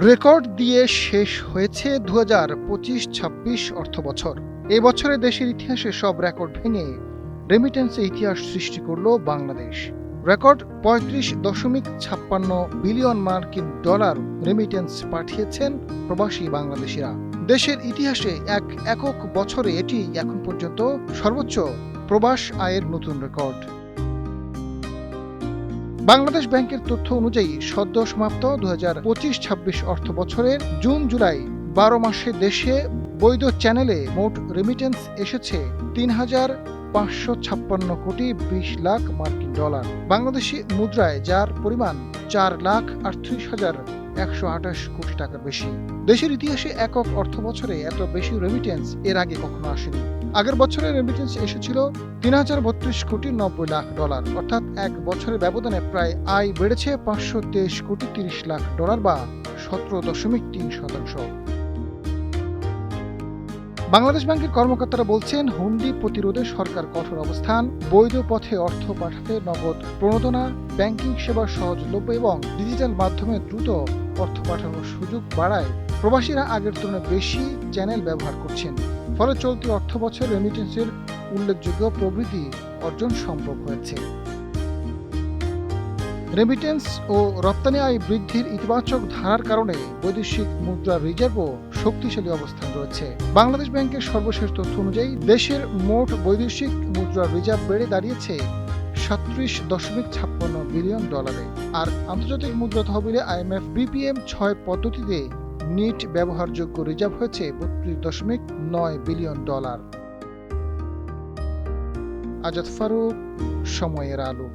Record দিয়ে শেষ হয়েছে ২০২৫-২৬ অর্থবছর। এ বছরে দেশের ইতিহাসে সব রেকর্ড ভেঙে রেমিটেন্সে ইতিহাস সৃষ্টি করল বাংলাদেশ। রেকর্ড ৩৫.৫৬ বিলিয়ন মার্কিন ডলার রেমিটেন্স পাঠিয়েছেন প্রবাসী বাংলাদেশিরা। দেশের ইতিহাসে এক একক বছরে এটি এখন পর্যন্ত সর্বোচ্চ প্রবাস আয়ের নতুন রেকর্ড। বাংলাদেশ ব্যাংকের তথ্য অনুযায়ী সদ্য সমাপ্ত ২০২৫-২৬ অর্থবছরের জুন-জুলাই ১২ মাসে দেশে বৈধ চ্যানেলে মোট রেমিটেন্স এসেছে ৩,৫৫৬ কোটি ২০ লাখ মার্কিন ডলার বাংলাদেশি মুদ্রায়, যার পরিমাণ ৪,৩৮,১২৮ কোটি টাকার বেশি। দেশের ইতিহাসে একক অর্থবছরে এত বেশি রেমিটেন্স এর আগে কখনো আসেনি। আগের বছরে রেমিটেন্স এসেছিল ৩,০৩২ কোটি ৯০ লাখ ডলার, অর্থাৎ এক বছরের ব্যবধানে প্রায় আয় বেড়েছে ৫২৩ কোটি ৩০ লাখ ডলার বা ১৭.৩%। বাংলাদেশ ব্যাংকের কর্মকর্তারা বলছেন, হুন্ডি প্রতিরোধে সরকার কঠোর অবস্থান, বৈধ পথে অর্থ পাঠাতে নগদ প্রণোদনা, ব্যাংকিং সেবা সহজলভ্য এবং ডিজিটাল মাধ্যমে দ্রুত অর্থ পাঠানোর সুযোগ বাড়ায় প্রবাসীরা আগের তুলনায় বেশি চ্যানেল ব্যবহার করছেন। ফলে চলতি অর্থবছর রেমিটেন্সের উল্লেখযোগ্য প্রবৃদ্ধি অর্জন সম্ভব হয়েছে। রেমিটেন্স ও রপ্তানি আয় বৃদ্ধির ইতিবাচক ধারার কারণে বৈদেশিক মুদ্রা রিজার্ভও শক্তিশালী অবস্থান রয়েছে। বাংলাদেশ ব্যাংকের সর্বশেষ তথ্য অনুযায়ী দেশের মোট বৈদেশিক মুদ্রা রিজার্ভ বেড়ে দাঁড়িয়েছে ৩৭.৫৬ বিলিয়ন ডলারে। আর আন্তর্জাতিক মুদ্রা তহবিলে IMF BPM ৬ পদ্ধতিতে নিট ব্যবহারযোগ্য রিজার্ভ হয়েছে ৩২.৯ বিলিয়ন ডলার। আজাদ ফারুক, সময়ের আলো।